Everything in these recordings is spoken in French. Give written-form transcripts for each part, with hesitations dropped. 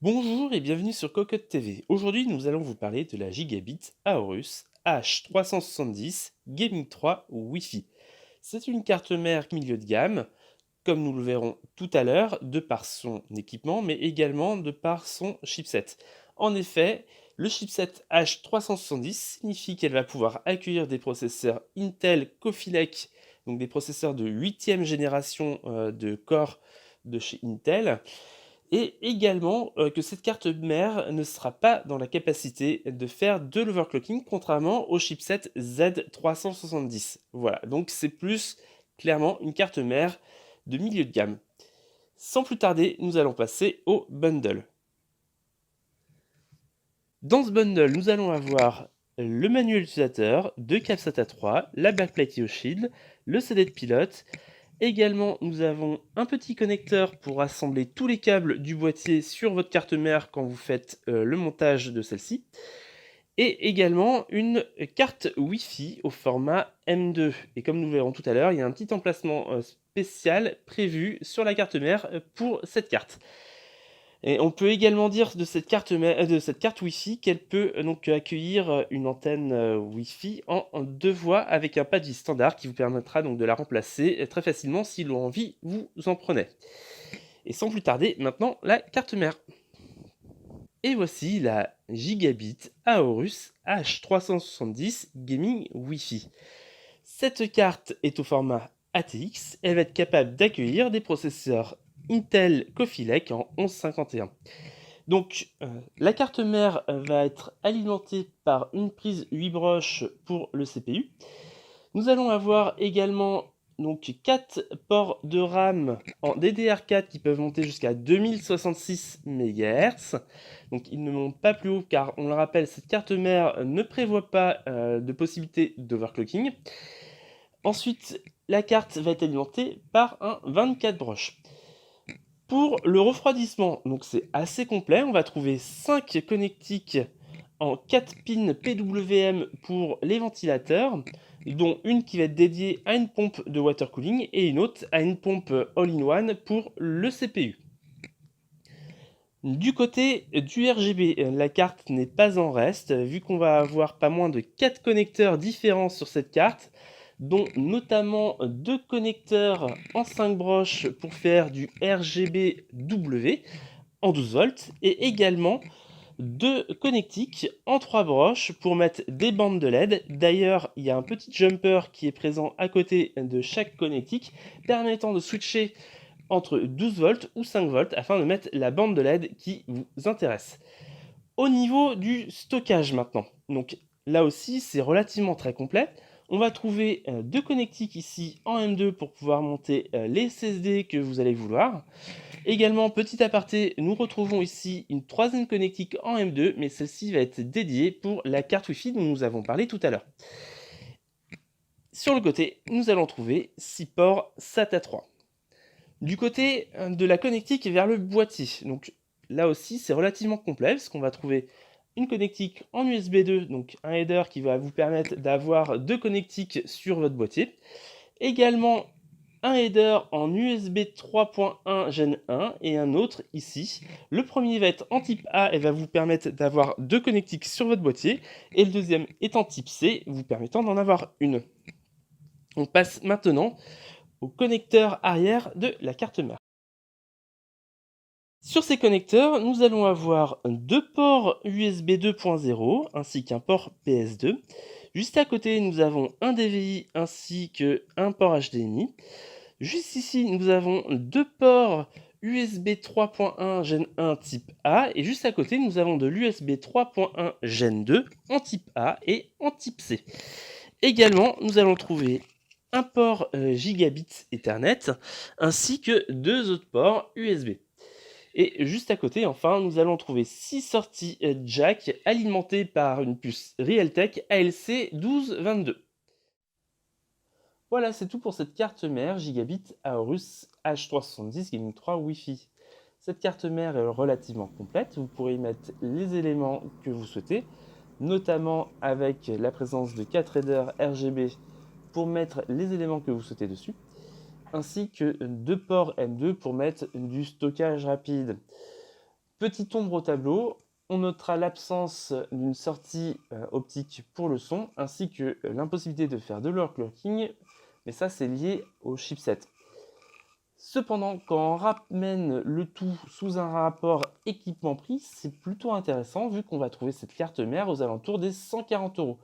Bonjour et bienvenue sur Cocotte TV. Aujourd'hui, nous allons vous parler de la Gigabit Aorus H370 Gaming 3 Wi-Fi. C'est une carte mère milieu de gamme, comme nous le verrons tout à l'heure, de par son équipement, mais également de par son chipset. En effet, le chipset H370 signifie qu'elle va pouvoir accueillir des processeurs Intel Coffee Lake, donc des processeurs de 8e génération de Core de chez Intel, et également que cette carte mère ne sera pas dans la capacité de faire de l'overclocking, contrairement au chipset Z370. Voilà, donc c'est plus clairement une carte mère de milieu de gamme. Sans plus tarder, nous allons passer au bundle. Dans ce bundle, nous allons avoir le manuel utilisateur, deux câbles SATA 3, la backplate Shield, le CD de pilote. Également, nous avons un petit connecteur pour rassembler tous les câbles du boîtier sur votre carte mère quand vous faites le montage de celle-ci. Et également une carte Wi-Fi au format M2. Et comme nous verrons tout à l'heure, il y a un petit emplacement spécial prévu sur la carte mère pour cette carte. Et on peut également dire de cette carte Wi-Fi qu'elle peut donc accueillir une antenne Wi-Fi en deux voies avec un PADI standard qui vous permettra donc de la remplacer très facilement si l'envie vous en prenez. Et sans plus tarder, maintenant la carte mère. Et voici la Gigabit Aorus H370 Gaming Wi-Fi. Cette carte est au format ATX, elle va être capable d'accueillir des processeurs Intel Coffee Lake en 1151. Donc la carte mère va être alimentée par une prise 8 broches pour le CPU. Nous allons avoir également donc 4 ports de RAM en DDR4 qui peuvent monter jusqu'à 2066 MHz. Donc ils ne montent pas plus haut car, on le rappelle, cette carte mère ne prévoit pas de possibilité d'overclocking. Ensuite, la carte va être alimentée par un 24 broches. Pour le refroidissement, donc c'est assez complet, on va trouver 5 connectiques en 4 pins PWM pour les ventilateurs, dont une qui va être dédiée à une pompe de water cooling et une autre à une pompe all-in-one pour le CPU. Du côté du RGB, la carte n'est pas en reste, vu qu'on va avoir pas moins de 4 connecteurs différents sur cette carte, dont notamment 2 connecteurs en 5 broches pour faire du RGBW en 12 volts, et également 2 connectiques en 3 broches pour mettre des bandes de LED. D'ailleurs, il y a un petit jumper qui est présent à côté de chaque connectique, permettant de switcher entre 12 volts ou 5 volts afin de mettre la bande de LED qui vous intéresse. Au niveau du stockage maintenant, donc là aussi c'est relativement très complet. On va trouver 2 connectiques ici en M2 pour pouvoir monter les SSD que vous allez vouloir. Également, petit aparté, nous retrouvons ici une 3e connectique en M2, mais celle-ci va être dédiée pour la carte Wi-Fi dont nous avons parlé tout à l'heure. Sur le côté, nous allons trouver 6 ports SATA 3. Du côté de la connectique vers le boîtier, donc là aussi c'est relativement complet parce qu'on va trouver une connectique en USB 2, donc un header qui va vous permettre d'avoir 2 connectiques sur votre boîtier. Également un header en USB 3.1 Gen 1 et un autre ici. Le premier va être en type A et va vous permettre d'avoir 2 connectiques sur votre boîtier, et le deuxième est en type C, vous permettant d'en avoir une. On passe maintenant au connecteur arrière de la carte mère. Sur ces connecteurs, nous allons avoir 2 ports USB 2.0 ainsi qu'un port PS2. Juste à côté, nous avons un DVI ainsi qu'un port HDMI. Juste ici, nous avons 2 ports USB 3.1 Gen 1 type A, et juste à côté, nous avons de l'USB 3.1 Gen 2 en type A et en type C. Également, nous allons trouver un port Gigabit Ethernet ainsi que 2 autres ports USB. Et juste à côté, enfin, nous allons trouver 6 sorties jack alimentées par une puce Realtek ALC 1222. Voilà, c'est tout pour cette carte mère Gigabit Aorus H370 Gaming 3 Wi-Fi. Cette carte mère est relativement complète, vous pourrez y mettre les éléments que vous souhaitez, notamment avec la présence de 4 headers RGB pour mettre les éléments que vous souhaitez dessus, ainsi que 2 ports M2 pour mettre du stockage rapide. Petite ombre au tableau, on notera l'absence d'une sortie optique pour le son, ainsi que l'impossibilité de faire de l'overclocking, mais ça c'est lié au chipset. Cependant, quand on ramène le tout sous un rapport équipement-prix, c'est plutôt intéressant vu qu'on va trouver cette carte mère aux alentours des 140 €.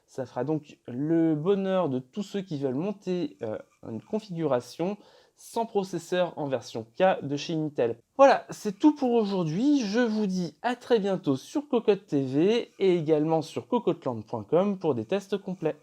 Ça fera donc le bonheur de tous ceux qui veulent monter une configuration sans processeur en version K de chez Intel. Voilà, c'est tout pour aujourd'hui. Je vous dis à très bientôt sur Cocotte TV et également sur cocoteland.com pour des tests complets.